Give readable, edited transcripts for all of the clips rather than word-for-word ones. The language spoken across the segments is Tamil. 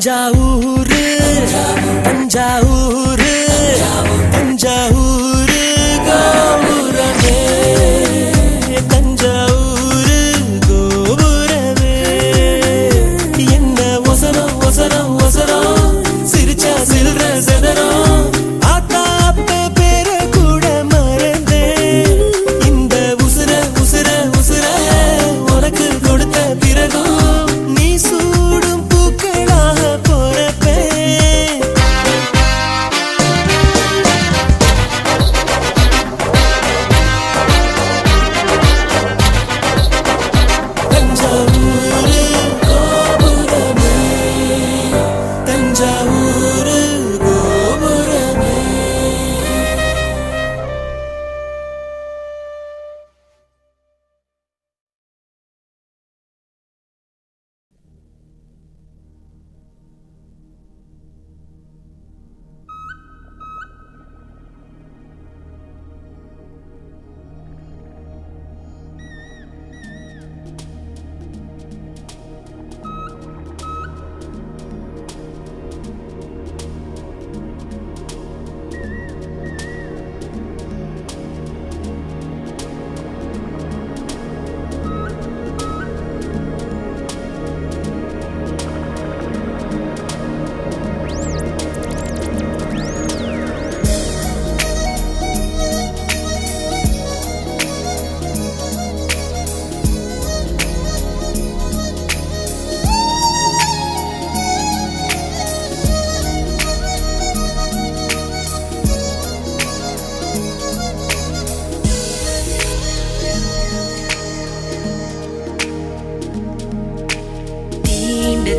தஞ்சாவூர் தஞ்சாவூர் தஞ்சாவூர் கோபுரமே தஞ்சாவூர் கோபுரமே என்ன ஒசரம் ஒசரம் ஒசரம் சிரிச்சா சில்ற செதறம் ஆத்தா அப்ப பேர கூட மறந்தே இந்த உசுர உசுர உசுர உனக்கு கொடுத்த பிறகும் நீ சூடும் பூக்களாக போறப்பே தஞ்சாவூர் கோபுரமே தஞ்சாவூர் கோபுரமே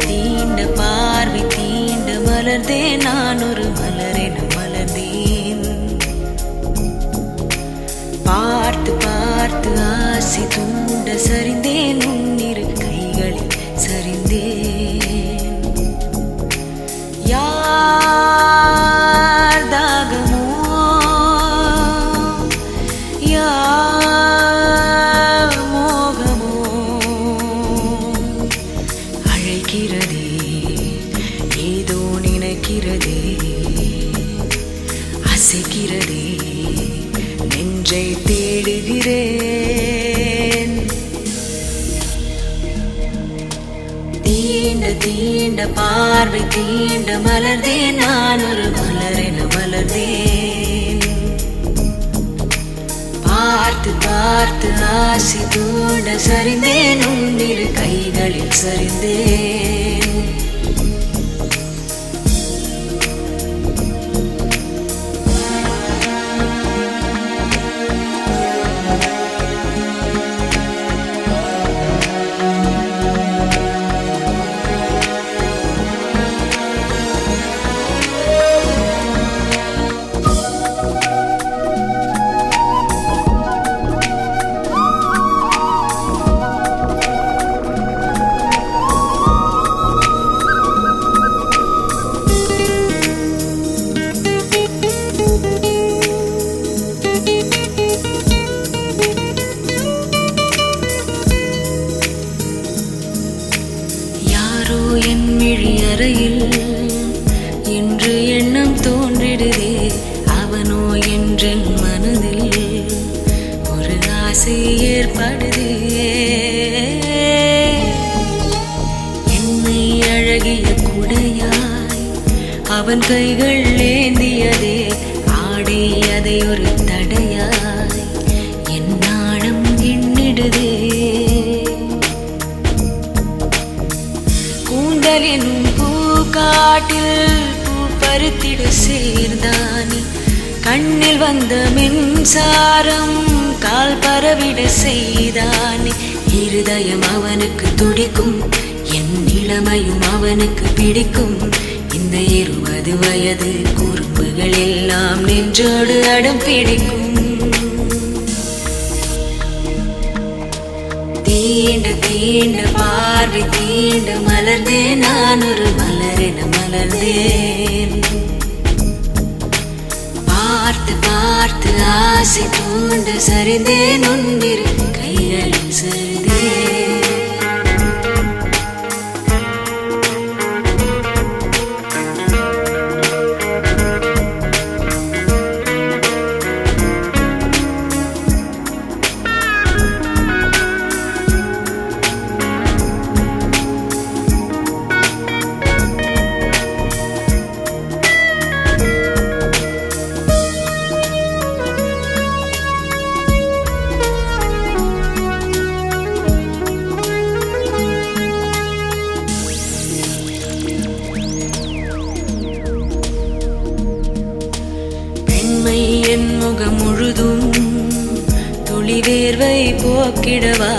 தீண்ட பார்வை தீண்ட மலர்ந்தேன் நான் ஒரு மலரென மலர்ந்தேன் பார்த்து பார்த்து ஆசை தூண்ட சரிந்தேன் உன்னிரு கைகளில் சரிந்தேன் யார் தாகமோ யார் மோகமோ அழைக்கிறதே ஏதோ நினைக்கிறதே அசைக்கிறதே நெஞ்சை தேடுகிறேன் தீண்ட தீண்ட பார்வை தீண்ட மலர்ந்தேன் நான் ஒரு மலரென மலர்ந்தேன் பார்த்து பார்த்து ஆசை தூண்ட சரிந்தேன் உன்னிரு கைகளில் சரிந்தேன் என் விழி அறையில் என்று எண்ணம் தோன்றிடுதே அவனோ என்றன் மனதில் ஒரு ஆசை ஏற்படுதே என்னை அழகிய குடையாய் அவன் கைகள் ஏந்தியதே ஆடே அதை ஒரு தடையாய் என் நாணம் எண்ணிடுதே கூந்தல் என்னும் பூக்காட்டில் பூ பருத்திட சேர்ந்தானி கண்ணில் வந்த மின்சாரம் கால் பரவிட செய்தானி இருதயம் அவனுக்கு துடிக்கும் என் இளமையும் அவனுக்கு பிடிக்கும் இந்த 20 வயது குறும்புகள் எல்லாம் நெஞ்சோடு அடம் பிடிக்கும் தீண்ட தீண்ட பார்வை தீண்ட மலர்ந்தேன் நான் ஒரு மலரென மலர்ந்தேன் பார்த்து பார்த்து ஆசை தூண்ட சரிந்தேன் உன்னிரு கைகளில் சரிந்தேன் என் முகம் முழுதும் துளி வேர்வை போக்கிடவா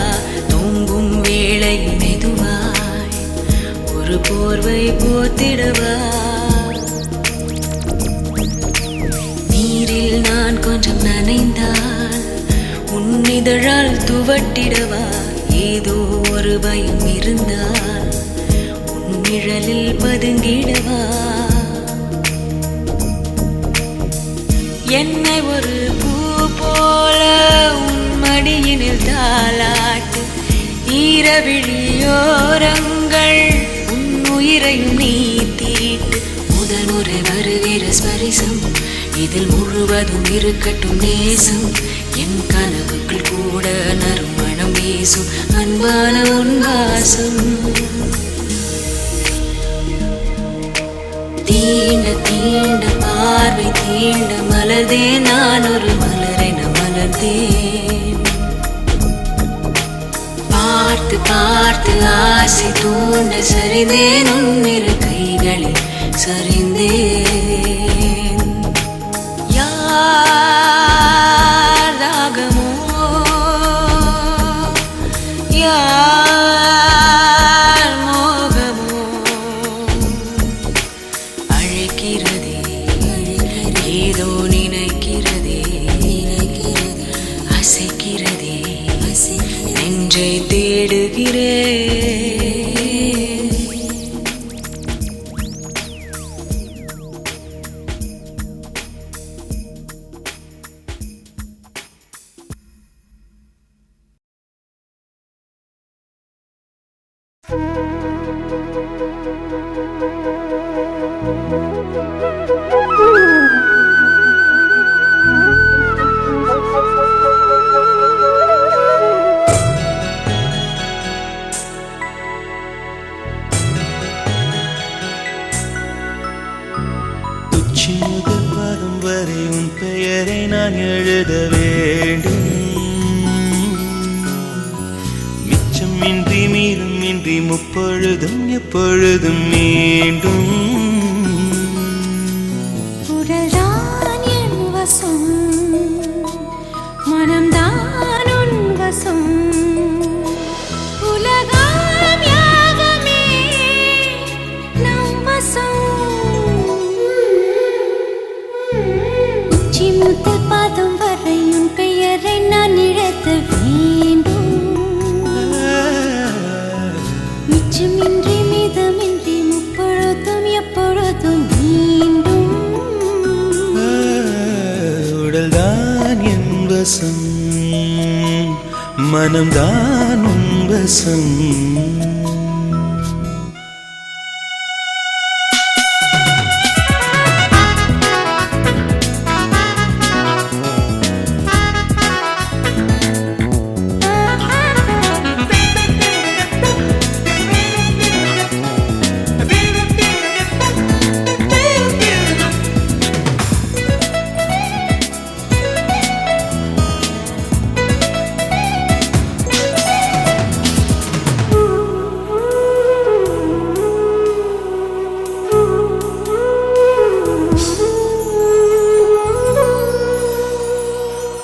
தூங்கும் வேளை மெதுவாய் ஒரு போர்வை போத்திடவா நீரில் நான் கொஞ்சம் நனைந்தால் உன்னிதழால் துவட்டிடவா ஏதோ ஒரு பயம் இருந்தால் உன் நிழலில் பதுங்கிடவா என்னை ஒரு பூ போல உன் மடியினில் தாலாட்டு ஈரவிழியோரங்கள் உன் உயிரையும் நீ தீட்டு முதல் முறை வருகிற ஸ்பரிசம் இதில் முழுவதும் இருக்கட்டும் நேசம் என் கனவுக்குள் கூட நறுமணம் வீசும் அன்பான உன் வாசம் தீண்ட தீண்ட பார்வை தீண்ட மலர்ந்தே நான் ஒரு மலரென மலர்ந்தேன் பார்த்து பார்த்து ஆசை தூண்ட சரிந்தேன் உன்னிரு கைகளில் சரிந்தேன் யார் ராகமோ யார் மோகமோ அழைக்கிறதே ஏதோ நினைக்கிறதே அசைக்கிறதே நெஞ்சை தேடுகிறேன் உச்சி முதல் வரும் வரை உன் பெயரை நான் எழுத வேண்டும் மிச்சமின்றி மீறுமின்றி முப்பொழுதும் எப்பொழுதும் மீண்டும் உடல்தான் என் வசம் மனம்தான் உன் வசம் உலகம் யாகமே நம் வசம் உச்சி முதல் பாதம் வரை உன் பெயரை நான் எழுத வேண்டும் மிச்சமின்றி மீதமின்றி முப்பொழுதும் எப்பொழுதும் மீண்டும் உடல்தான் என் வசம் மனம்தான் உன் வசம்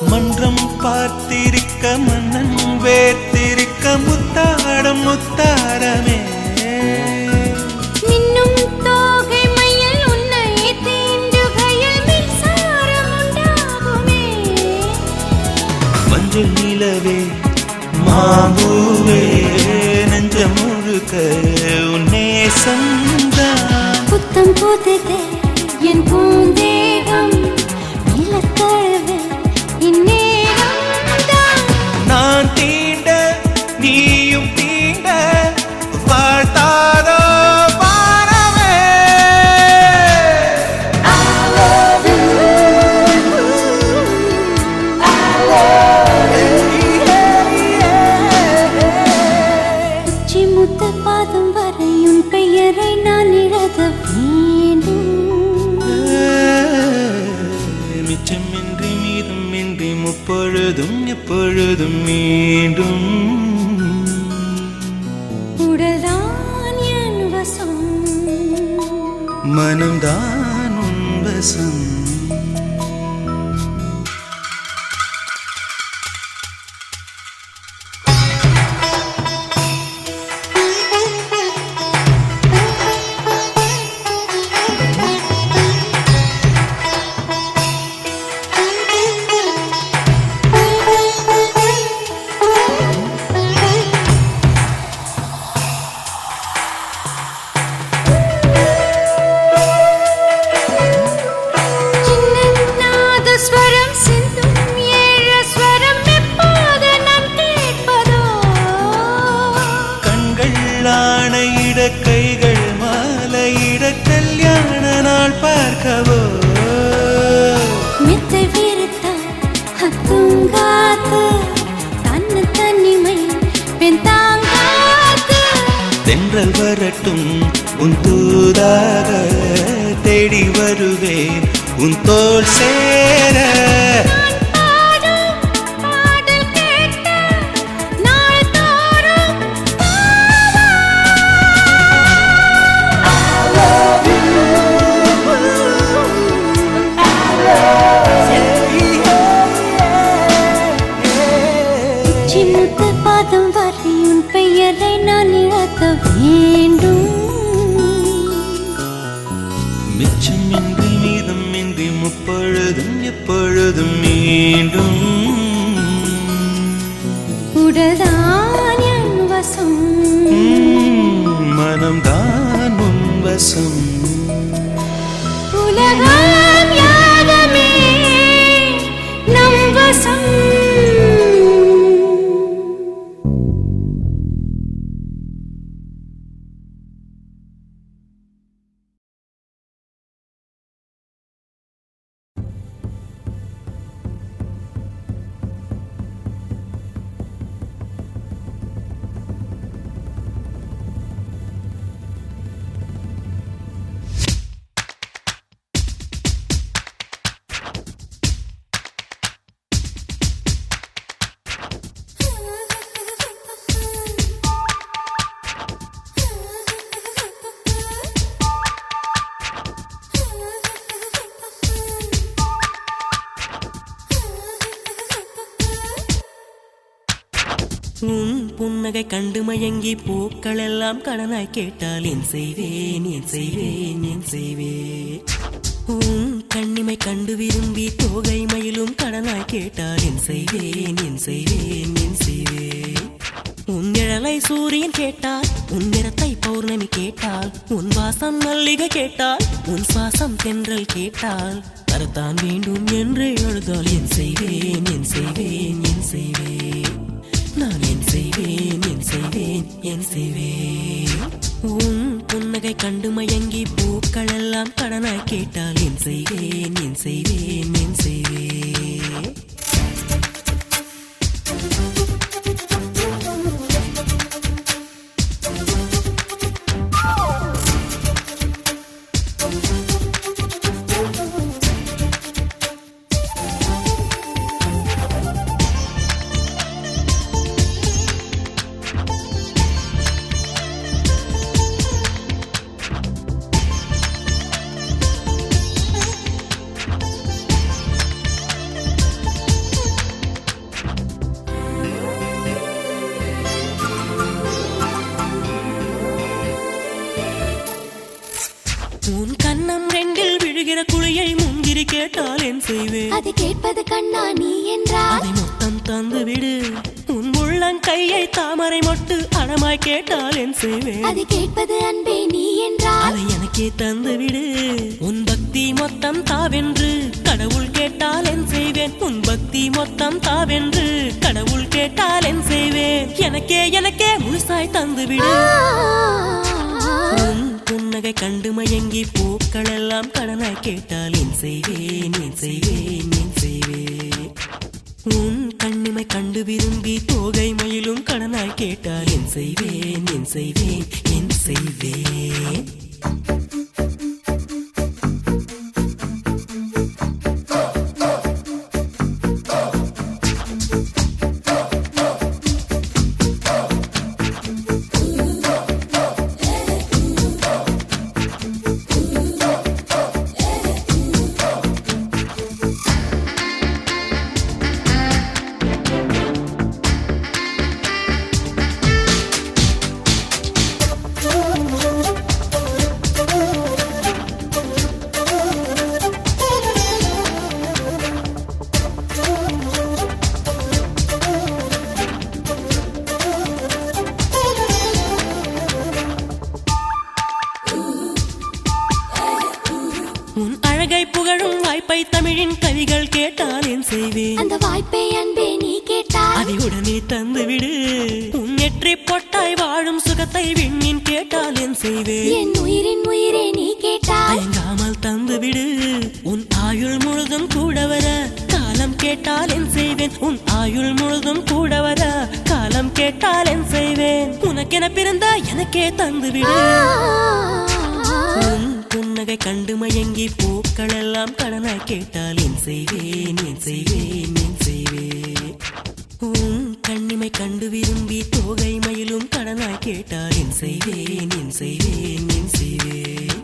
மன்றம் பார்த்திருக்க மன்னன் வேர்த்திருக்க முத்தாடம் முத்தாரமே மின்னும் தோகை மயில் உன்னை தீண்டுகையில் மின்சாரம் உண்டாகுமே மஞ்சள் நிலவே மாம்பூவே நெஞ்ச முழுக்க உன்னே சந்தான் புத்தம் புதுதே என் பூந்தேகம் நிலத்தழுவு இந்நேரம்தான் நான் தீண்ட நீயும் தீண்ட வாழ்த்தாதோ வானமே உச்சி முதல் பாதம் வரை உன் பெயரை நான் எழுத வேண்டும் மிச்சமின்றி மீதமின்றி முப்பொழுதும் எப்பொழுதும் மீண்டும் உடல்தான் என் வசம் மனம்தான் உன் வசம் நடக்கவோ மெத்தை விரித்தால் தூங்காது தன்ன தனிமை பெண் தாங்காது தென்றல் வரட்டும் உன் தூதாக தேடி வருவேன் உன் தோள் சேர சிமுத்த பாதம் வரை உன் பெயரை நான் இழக்க வேண்டும் மிச்சமின்றி மீதமின்றி முப்பொழுதும் எப்பொழுதும் மீண்டும் உடல்தான் என் வசம் மனம்தான் உன் வசம் உலகம் யாகமே நம் வசம் உன் புன்னகை கண்டு மயங்கி பூக்கள் எல்லாம் கடனாய் கேட்டால் என் செய்வேன் என் செய்வேன் என் செய்வேன் உன் கண்ணிமை கண்டு விரும்பி தோகை மயிலும் கடனாய் கேட்டால் என் செய்வேன் என் செய்வேன் என் செய்வேன் உன் நிழலை சூரியன் கேட்டால் உன் நிறத்தை பௌர்ணமி கேட்டால் உன் வாசம் மல்லிகை கேட்டால் உன் சுவாசம் தென்றல் கேட்டால் தரத்தான் வேண்டும் என்று எழுதால் என் செய்வேன் என் செய்வேன் என் செய்வேன் நான் என் செய்வேன் என் செய்வேன் என் செய்வேன் உன் புன்னகை கண்டு மயங்கி பூக்கள் எல்லாம் கடனாய் கேட்டால் என் செய்வேன் என் செய்வேன் என் செய்வேன் உன் கண்ணம் ரெண்டில் விழுகிற குழியை முந்திரி கேட்டால் என் செய்வேன் அது கேட்பது கண்ணா நீ என்றால் அதை மொத்தம் தந்து விடு உன் உள்ளங்கையை தாமரை மொட்டு அடமாய் கேட்டால் என் செய்வேன் அது கேட்பது அன்பே நீ என்றால் அதை எனக்கே தந்து விடு உன் பக்தி மொத்தம் தாவென்று கடவுள் கேட்டால் என் செய்வேன் உன் பக்தி மொத்தம் தாவென்று கடவுள் கேட்டால் என் செய்வேன் எனக்கே எனக்கே முழுசாய் தந்து விடு உன் புன்னகை கண்டு மயங்கி பூக்கள் எல்லாம் கடனாய் கேட்டால் என் செய்வேன் என் செய்வேன் என் செய்வேன் உன் கண்ணிமை கண்டு விரும்பி தோகை மயிலும் கடனாய் கேட்டால் என் செய்வேன் என் செய்வேன் என் செய்வேன் உன் அழகை புகழும் வாய்ப்பை தமிழின் கவிகள் கேட்டால் என் செய்வேன் அந்த வாய்ப்பை அன்பே நீ கேட்டால் அதை உடனே தந்து விடு உன் நெற்றி பொட்டாய் வாழும் சுகத்தை விண்ணின் கேட்டால் என் செய்வேன் என் உயிரின் உயிரே நீ கேட்டால் தயங்காமல் தந்து விடு கேட்டால் என் செய்வேன் உன் ஆயுள் முழுதும் கூட வர காலம் கேட்டால் என் செய்வேன் உனக்கென பிறந்த எனக்கே தந்துவிடு உன் புன்னகை கண்டு மயங்கி பூக்கள் எல்லாம் கடனாய் கேட்டால் என் செய்வேன் என் செய்வேன் என் செய்வேன் உன் கண்ணிமை கண்டு விரும்பி தோகை மயிலும் கடனாய் கேட்டால் என் செய்வேன் என் செய்வேன் என் செய்வேன்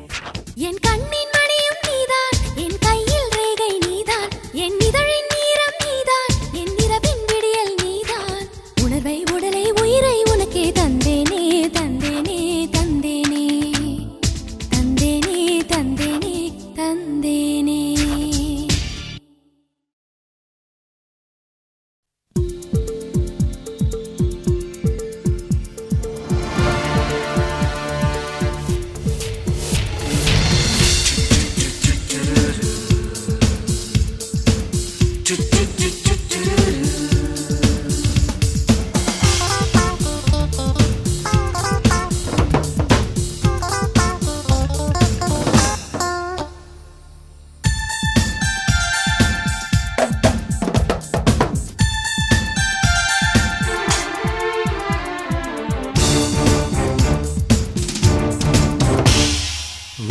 என் கண்ணின் மணியும் நீதான் என் கையில் ரேகை நீதான் என் இதழின் நீரம் நீதான் என் இரவின் விடியல் நீதான் உணர்வை உடலை உயிரை உனக்கே தந்தேனே தந்தேனே தந்தேனே தந்தேனே தந்தேனே தந்தேனே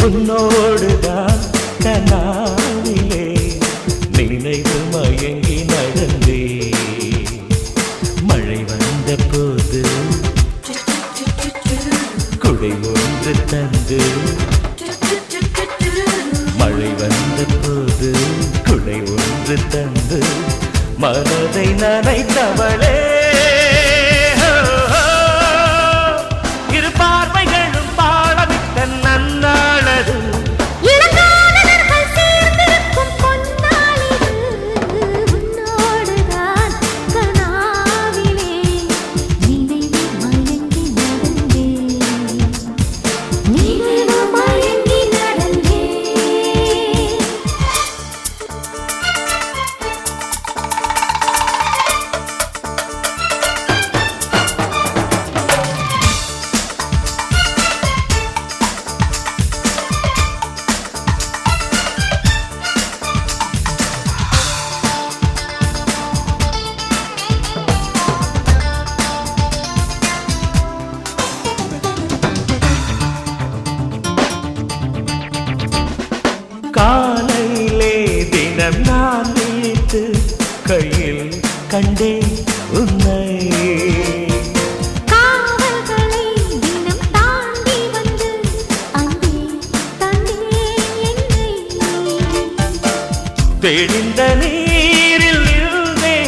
உன்னோடுதான் கனாவிலே நினைவு மயங்கி நடந்தே மழை வந்த போது குடை ஒன்று தந்து மழை வந்த போது குடை ஒன்று தந்து மனதை நனைத்தவளே இரு பார்வைகளும் பாடமிட்ட நன்னாளது காலையிலே தினம் நான் விழித்து கையில் கண்டேன் உன்னை காவல்களை தினம் தாண்டி வந்து அங்கே தந்தேன் என்னை தெளிந்த நீரில் இருந்தே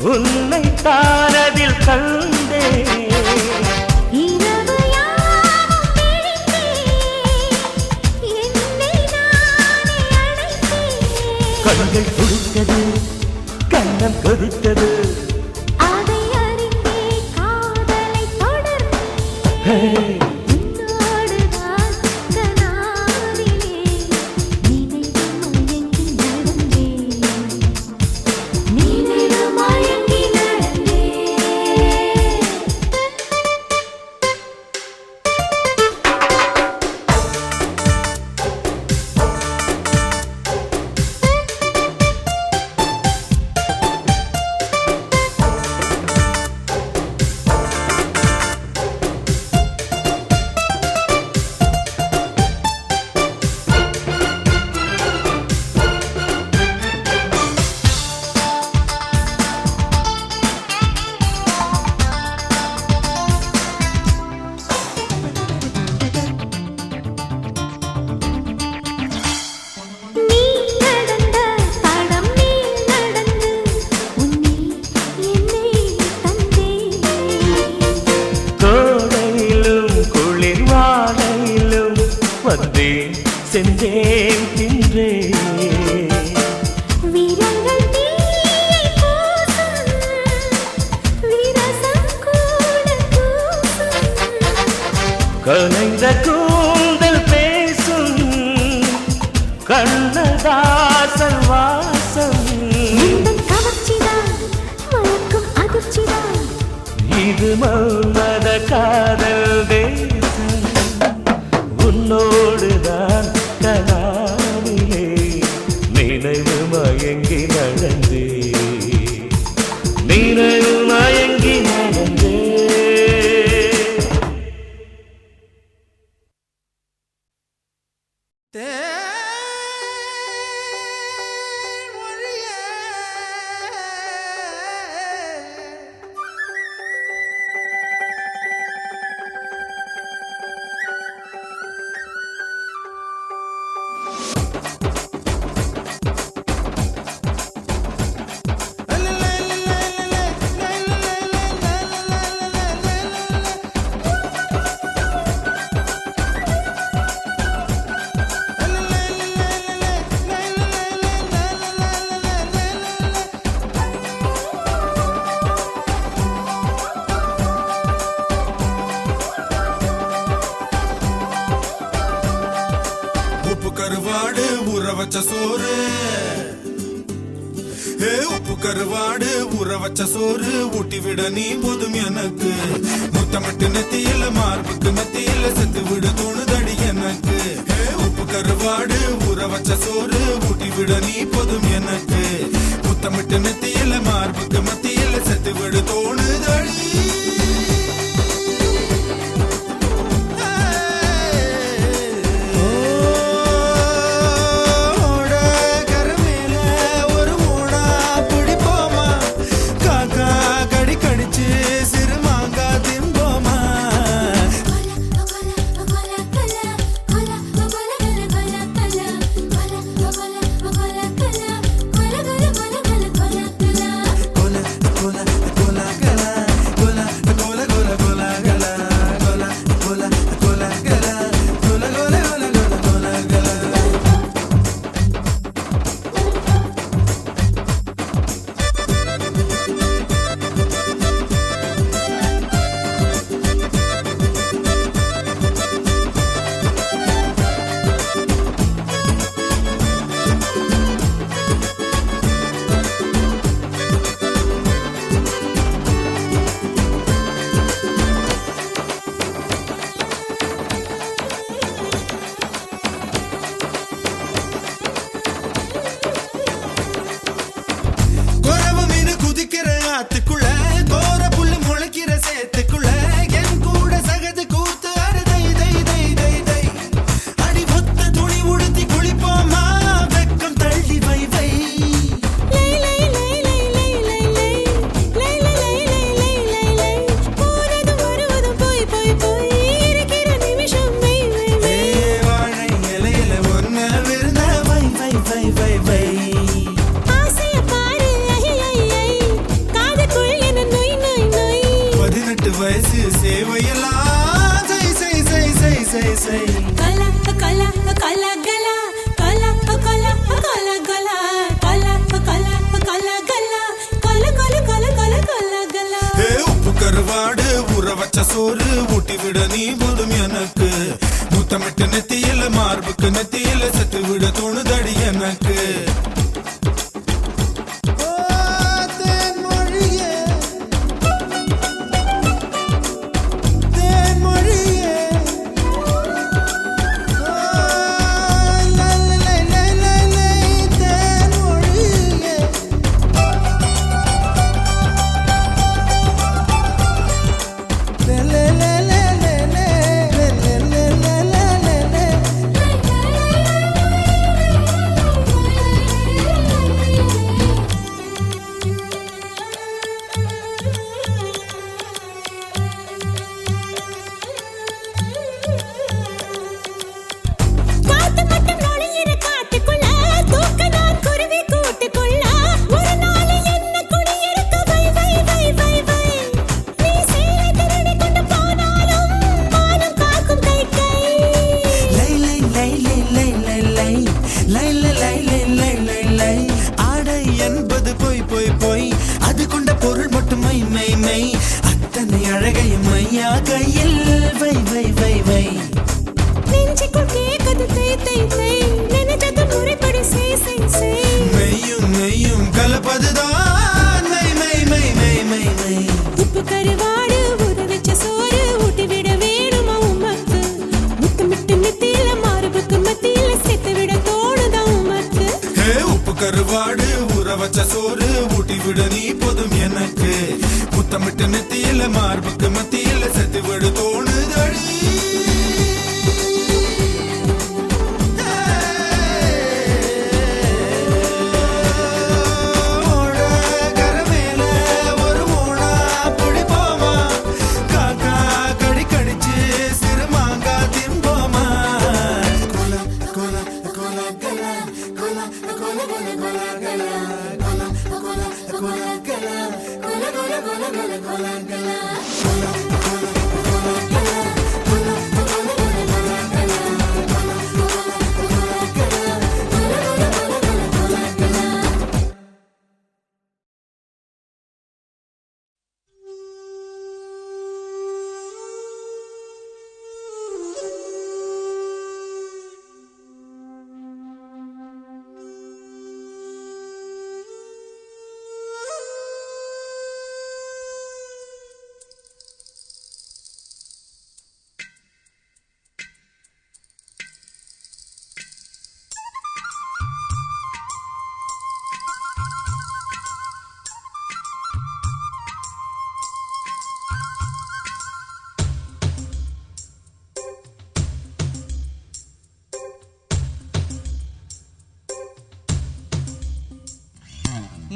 உன்னை தானதில் கண்டே இரவு யாவும் விழித்தேன் என்னை நானே அழைத்தேன் கண்கள் துடித்தது கண்ணம் கொதித்தது அதை அறிந்தே காதலை தொடர்ந்தேன் உன்னோடுதான் கனாவிலே நினைவு மயங்கி நடந்தேன் நினைவு மயங்கி நடந்தேன் நீ நடந்த தடம் நீ நடந்து உன்னில் என்னை தந்தேன் கோடையிலும் குளிர் வாடையிலும் வந்தேன் சென்றேன் தின்றேன் வீரங்கள் தீயை பூசும் வீரசம் கூட பூசும் கலைந்த கூந்தல் பேசும் கண்ணதாசல் வாசம் உந்தன் கவர்ச்சிதான் மயக்கும் அதிர்ச்சிதான் இது மன்மத காதல் தேசம் உன்னோடுதான் கனாவிலே நினைவு மயங்கி நட கருவாடு ஊற வச்ச சோறு உப்பு கருவாடு ஊற வச்ச சோறு ஊட்டி விட நீ போதும் எனக்கு முத்தமிட்டு நெத்தியில மார்புக்கு மத்தியில செத்து விட தோணுதடி எனக்கு உப்பு கருவாடு ஊற வச்ச சோறு ஊட்டி விட நீ போதும் எனக்கு முத்தமிட்டு நெத்தியில மார்புக்கு மத்தியில செத்து விட தோணுதடி சோறு ஊட்டி விட நீ போதும் எனக்கு முத்தமிட்டு நெத்தியில மார்புக்கு நெத்தியில செத்து விட தோணுதடி எனக்கு கருவாடு ஊற வச்ச சோறு ஊட்டி விட நீ போதும் எனக்கு முத்தமிட்டு நெத்தியில மார்புக்கு மத்தியில செத்து விட தோணுதடி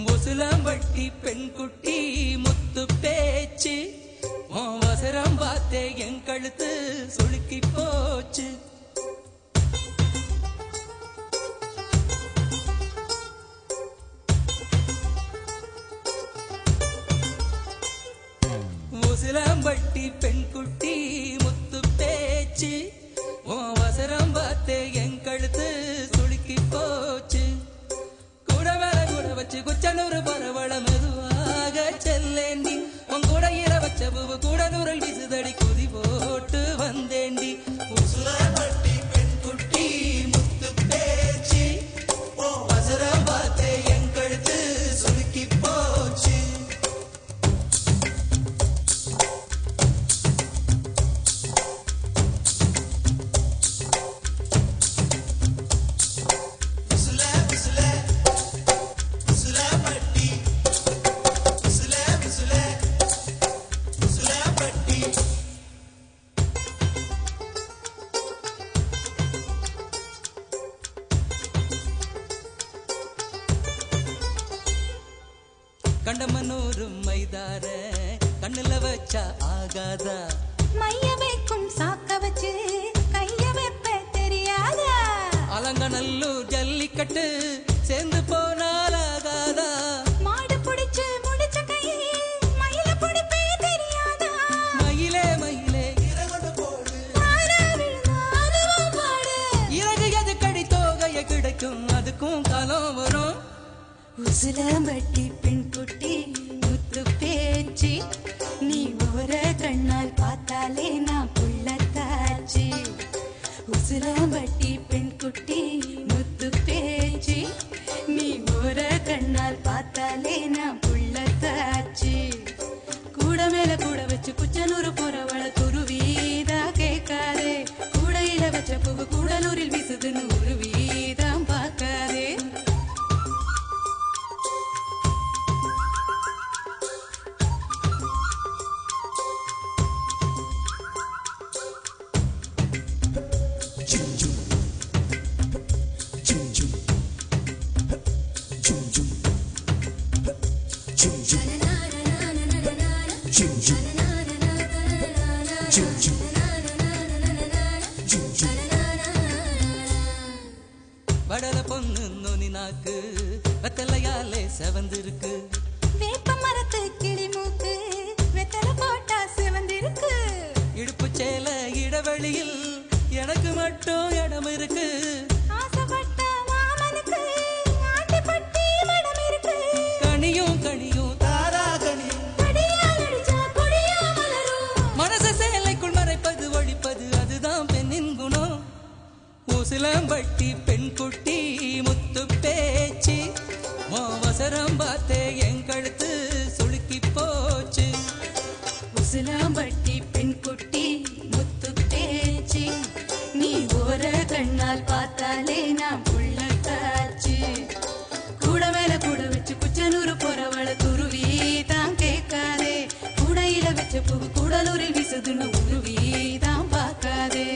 முசுலம்பட்டி பெண் குட்டி முத்து பேச்சு அவசரம் பார்த்தே என் கழுத்து சுளுக்கி போச்சு. முசுலம்பட்டி பெண் குட்டி முத்து பேச்சு அவசரம் பார்த்தே என் கழுத்து சுளுக்கி போச்சு. வச்சு குச்சனூர் பரவள மெதுவாக செல்லேண்டி உன் கூடையில வச்ச பூவு கூடனூரில் விசுதடி குதி போட்டு வந்தேண்டி. உசுலம்பட்டி பெண் குட்டி முத்து பேச்சு அவசரம் பார்த்தே என் கழுத்து சுளுக்கி போச்சு. கண்டமனூரு மைதார கண்ணுல வச்சா ஆகாதா மைய வைக்கும் சாக்க வச்சு கைய வைப்ப தெரியாதா. அலங்கநல்லூர் ஜல்லிக்கட்டு சேர்ந்து போனால் ஆகாதா. மாடு புடிச்சு முடிச்ச கையை மயில புடிப்பே தெரியாதா. மயிலே மயிலே இறகு போடு இறகு எது கடி தோகைய கிடைக்கும் அதுக்கும் காலம் வரும். உசுலம்பட்டி பெண் குட்டி முத்து பேச்சு நீ ஒரு கண்ணால் பார்த்தாலே நான் புள்ளத்தாச்சு. உசுலம்பட்டி பெண் குட்டி முத்து பேச்சு நீ ஒரு கண்ணால் பார்த்தாலே நான் புள்ளத்தாச்சு. கூட மேல கூட வச்சு குச்சனூர் போறவள துருவீதா கேட்காதே. கூடையில வச்ச புகு கூடலூரில் வீசுதுன்னு ஒரு வீதம் பார்க்காதே. வடல பொண்ணு நோனி நாக்கு வெத்தலையாலே செவந்திருக்கு. வேப்ப மரத்து கிளி மூக்கு வெத்தல போட்டா செவந்திருக்கு. இடுப்பு சேல இடவெளியில் எனக்கு மட்டும் இடம் இருக்கு. ஆசைப்பட்ட மாமனுக்கு ஆட்டிப்பட்டி மடம் இருக்கு. கனியும் கனியும் தாரா கனியும் படியால் அடிச்சா கொடியா மலரும். மனச சேலைக்குள் மறைப்பது ஒழிப்பது அதுதான் பெண்ணின் குணம். உசிலம்பட்டி பெண் குட்டி முத்து பேச்சு அவசரம் பார்த்தே என் கழுத்து சுளுக்கி போச்சு. உசிலம்பட்டி பெண் குட்டி முத்து பேச்சு நீ ஒரு கண்ணால் பார்த்தாலே நான் புள்ளத்தாச்சு. கூட மேல கூட வச்சு குச்சனூர் போறவள துருவி தான் கேட்காதே. கூடையில வச்ச பூ கூடலூரில் வீசுதுன்னு உருவி தான் பார்க்காதே.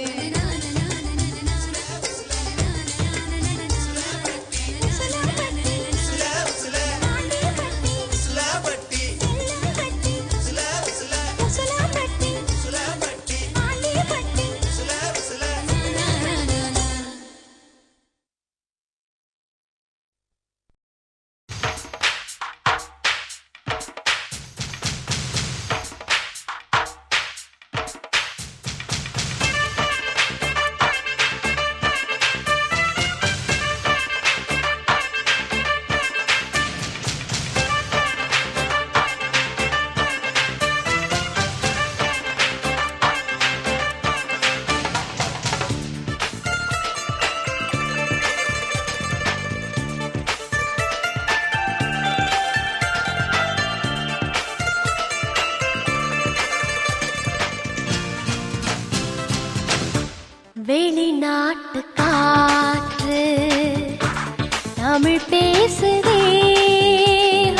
தமிழ் பேசுதே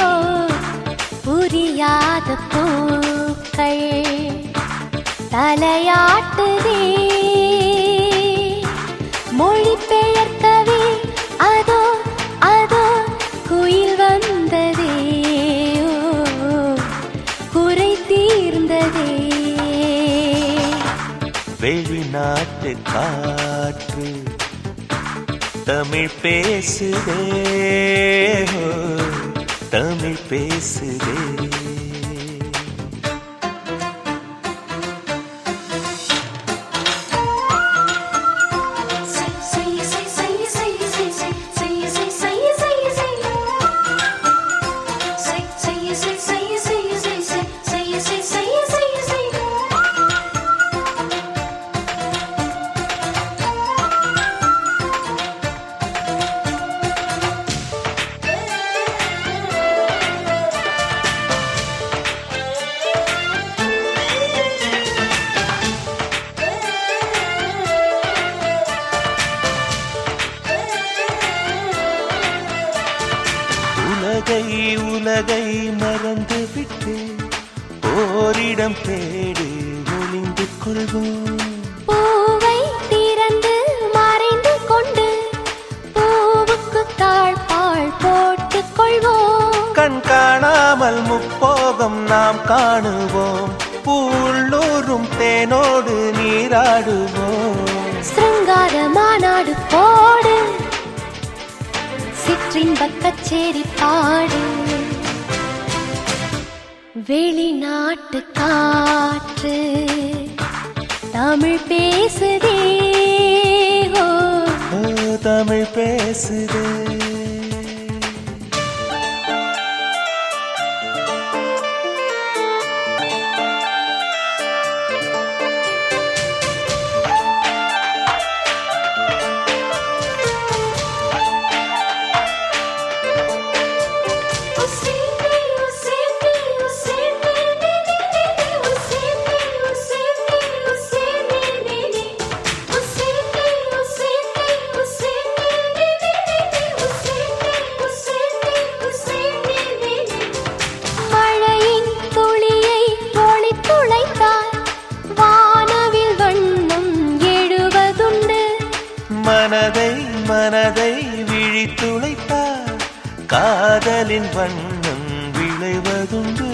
ஓ புரியாத பூக்கள் தலையாட்டுதே மொழிபெயர்க்கவே அதோ அதோ குயில் வந்ததே ஓ குறை தீர்ந்ததே வெளிநாட்டு காற்று தமிழ் பேசுதே ஓ, தமிழ் பேசுதே உலகை மறந்து விட்டு ஓரிடம் தேடி ஒளிந்து கொள்வோம் பூவை திறந்து மறைந்து கொண்டு பூவுக்கு தாழ்பாள் போட்டுக் கொள்வோம் கண் காணாமல் முப்போகம் நாம் காணுவோம் பூள்ளூரும் தேனோடு நீராடுவோம் சிருங்கார மாநாடு போடு சிற்றின்பக் கச்சேரி பாடு வெளிநாட்டு காற்று தமிழ் பேசுதே ஓ தமிழ் பேசுதே மனதை விழித்துளைத்தார் காதலின் வண்ணம் விளைவதுண்டு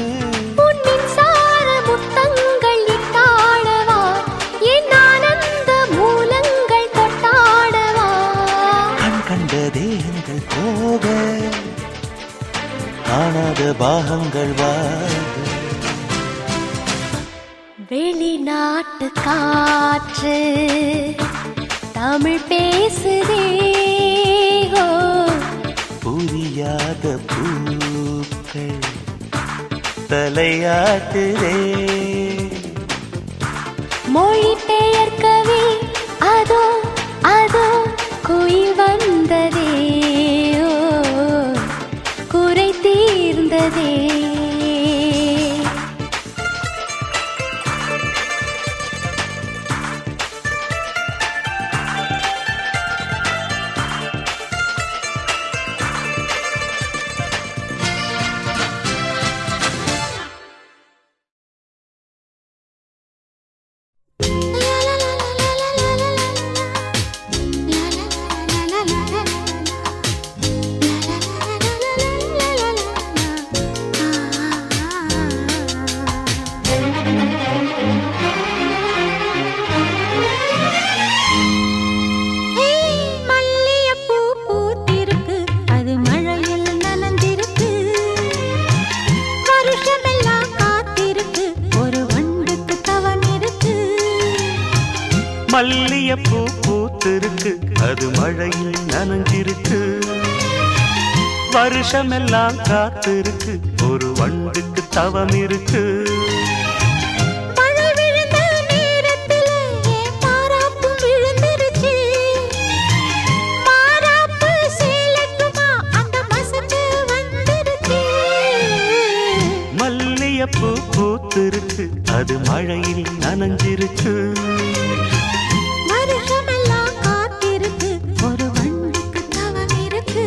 பொன்னின் சார முத்தங்கள் இட்டாடவா என் ஆனந்த மூலங்கள் கொட்டாடவா கண் கண்ட தேகங்கள் போக காணாத பாகங்கள் வாக வெளிநாட்டு காற்று தமிழ் பேசுதே ஓ புரியாத பூக்கள் தலையாட்டுதே மொழி பெயர்க்கவே அதோ அதோ குயில் வந்ததே ஓ குறை தீர்ந்ததே மல்லியப்பூ பூத்திருக்கு அது மழையில் நனைஞ்சிருக்கு வருஷமெல்லாம் காத்திருக்கு ஒரு வண்டுக்கு தவம் இருக்கு மல்லியப்பூ பூத்திருக்கு அது மழையில் நனைஞ்சிருக்கு வருஷமெல்லாம் காத்திருக்கு ஒரு வண்டுக்கு தவம் இருக்கு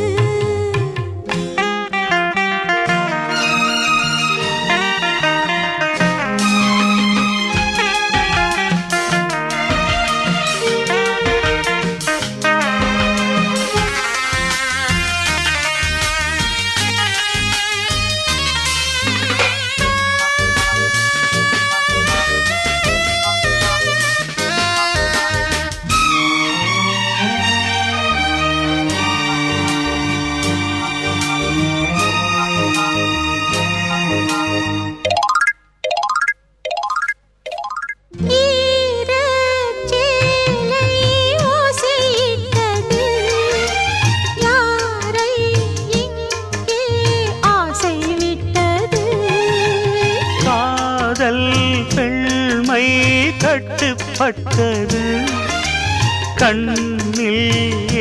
பட்டது கண்ணில்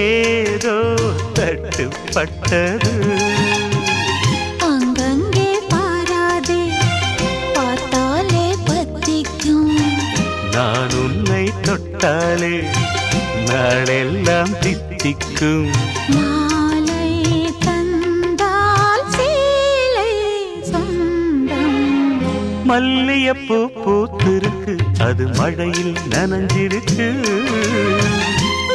ஏதோ தட்டுப்பட்டது அங்கங்கே பாராதே பார்த்தாலே பத்திக்கும் நான் உன்னை தொட்டாலே நாளெல்லாம் தித்திக்கும் மாலை தந்தால் சீலை சொந்தம் மல்லியப்பூ பூத்திருக்கு அது மழையில் நனைஞ்சிருக்கு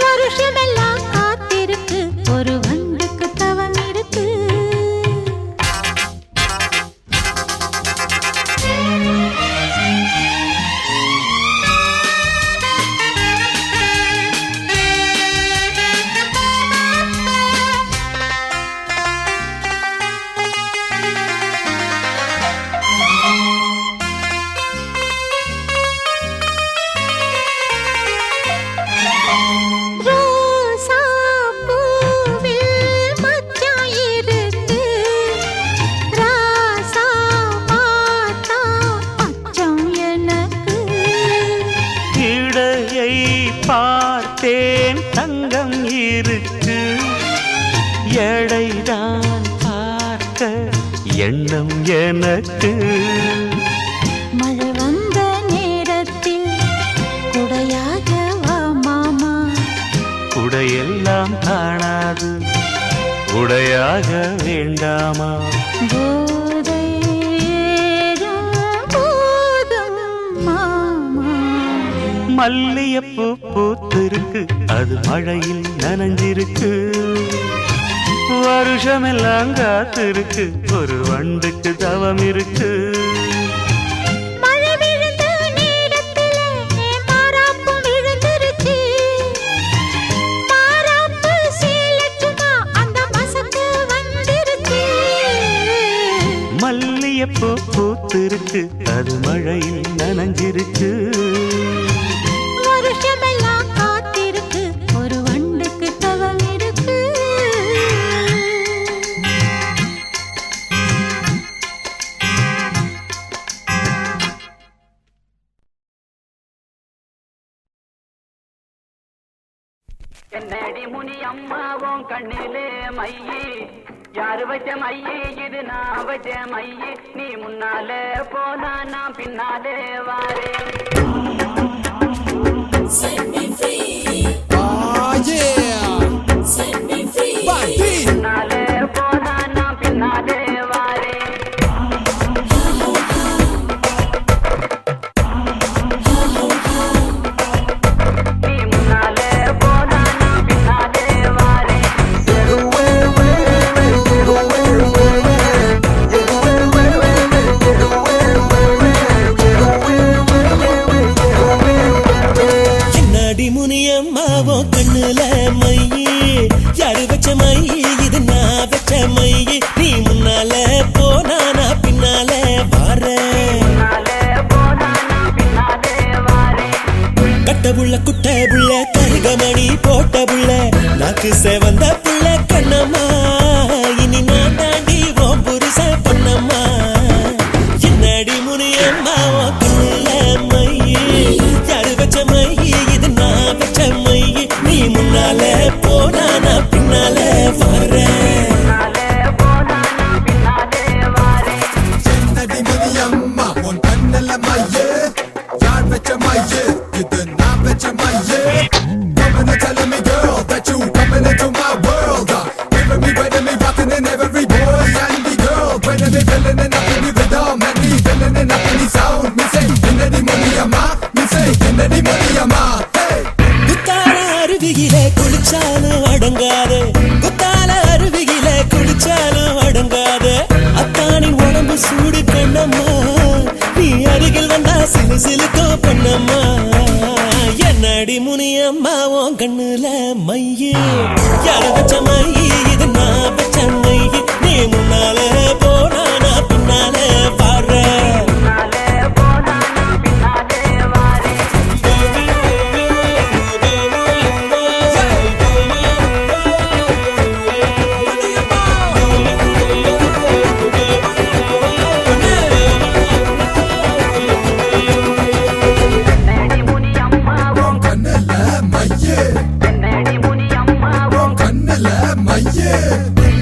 வருஷமெல்லாம் காத்திருக்கு ஒரு வண்டுக்கு தவம் இருக்கு ரோசா பூவில் மச்சான் இருக்கு ராசா பார்த்தா அச்சம் எனக்கு இடையை பார்த்தேன் தங்கம் இருக்கு எடைதான் பார்க்க எண்ணம் எனக்கு மழை வந்த நேரத்தில் குடையாக வா மாமா உடையெல்லாம் காணாது உடையாக வேண்டாமா போதை ஏறும் போதும் மாமா மல்லியப்பூ பூத்திருக்கு அது மழையில் நனைஞ்சிருக்கு வருஷமெல்லாம் காத்திருக்கு ஒரு வண்டுக்கு தவம் இருக்கு மழை விழுந்த நேரத்திலே மாறாப்பும் விழுந்துருச்சு மாறாப்பு சீலச்சுமா அந்த மசக்கு வந்துருச்சு மல்லியப்பூ பூத்திருக்கு அது மழையில் நனைஞ்சிருக்கு வருஷமெல்லாம் காத்திருக்கு ஒரு வண்டுக்கு தவம் இருக்கு என்னடி முனி அம்மாவும் கண்ணிலே மையி யாரு வச்ச மையி இது நான் வச்ச மையி நீ முன்னாலே போனா நான் பின்னாலே வாரே முன்னாலே போனா நான் பின்னாலே வாரே நீ முன்னாலே போனா நான் பின்னாலே வாரே என்னடி முனியம்மாவோ கண்ணுல மையி யாரு வச்ச மையி இது நான் வச்ச மையி நீ முன்னால போனா நான் பின்னால வாரேன் முன்னாலே போனா நான் பின்னாலே வாரே கட்ட புள்ள குட்ட புள்ள கருகமணி போட்ட புள்ள நாக்கு செவந்த புள்ள கண்ணம்மா இனி நான் தாண்டி ஓம் புருஷ பொன்னம்மா என்னடி முனியம்மா உன் கண்ணுல மையி யாரு வச்ச மையி இது நான் வச்ச மையி நீ முன்னால போனா நான் பின்னால வரேன் முன்னாலே போனா நான் பின்னாலே வாரே என்னடி முனியம்மா உன் கண்ணல மையே யார் வச்ச மையே இது நான் வச்ச மையே Coming and telling me girl that you coming into my world Giving me right and me rocking in every boy and the girl Bringing me feeling it up in the rhythm and me feeling it up in the sound Me say என்னடி முனியம்மா me say என்னடி முனியம்மா hey குத்தால அருவியிலே குளிச்சாலும் அடங்காது குத்தால அருவியிலே குளிச்சாலும் அடங்காது அத்தானின் உடம்பு சூடு கண்ணம்மா நீ அருகில் வந்தா சிலு சிலுக்கோ பண்ணம்மா என்னடி முனியம்மா உன் கண்ணுல மையே யாரு வச்ச மையி இது நான் வச்ச மையி நீ முன்னால போனா நான் பின்னால பாடுறேன் முன்னாலே போனா நான் பின்னாலே வாரே என்னடி முனி அம்மா மையே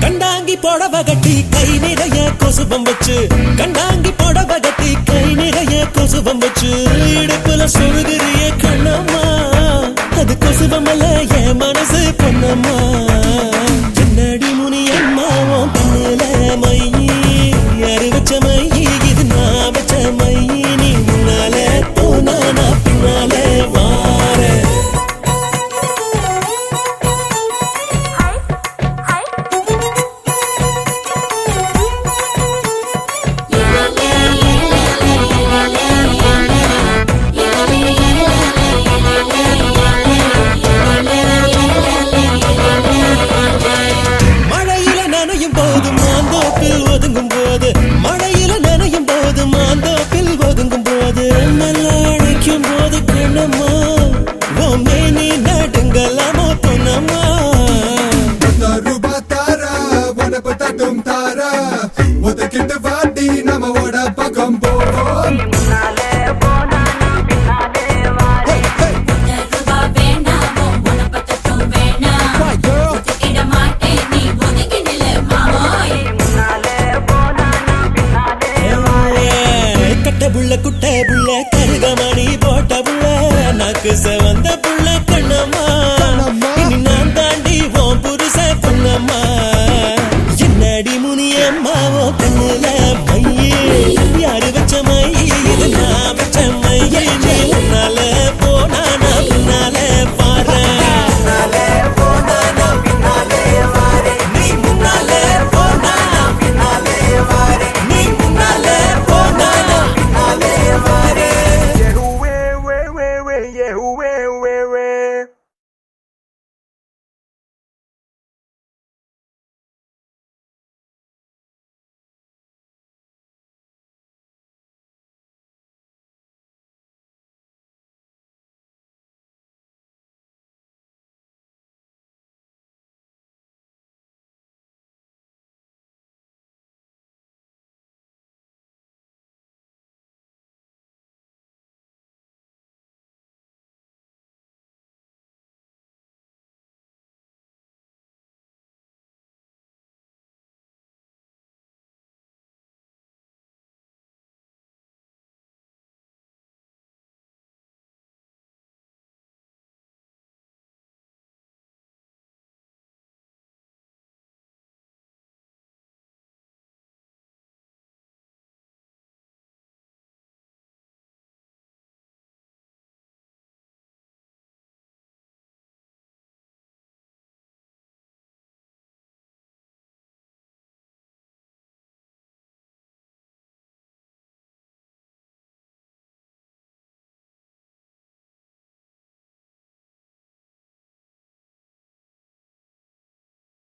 கண்டாங்கி புடவ கட்டி கை நிறைய கொசுபம் வச்சு கண்டாங்கி புடவ கட்டி கை நிறைய கொசுபம் வச்சு இடுப்புல சொருகிறிய கண்ணம்மா அது கொசுபம் அல்ல என் மனசு பொண்ணம்மா என்னடி முனி அம்மா உன் கண்ணுல மையி யாரு வச்ச மையி இது நான் வச்ச மையி நீ முன்னால போனா நான் பின்னால வாரேன் மழையில நனையும் போது மாந்தோப்பில் ஒதுங்கும் போது மழையில நனையும் போது மாந்தோப்பில் ஒதுங்கும் போது நல்லா அழைக்கும் போது கண்ணம்மா பொம்மை நீ நடுங்கலாமோ பொன்னம்மா ரூபா தாரா உனப்பு தட்டும் தாரா ஒதுக்கிட்டு வாட்டி நம்ம ஓட பக்கம் போவோம் முன்னாலே போனா நான் பின்னாலே வாரேன் முன்னாலே போனா நான் பின்னாலே கட்ட புள்ள குட்ட புள்ள கருகமணி போட்ட புள்ள நாக்கு செவந்த புள்ள கண்ணம்மா இனி நான் தாண்டி உன் புருஷ பொண்ணம்மா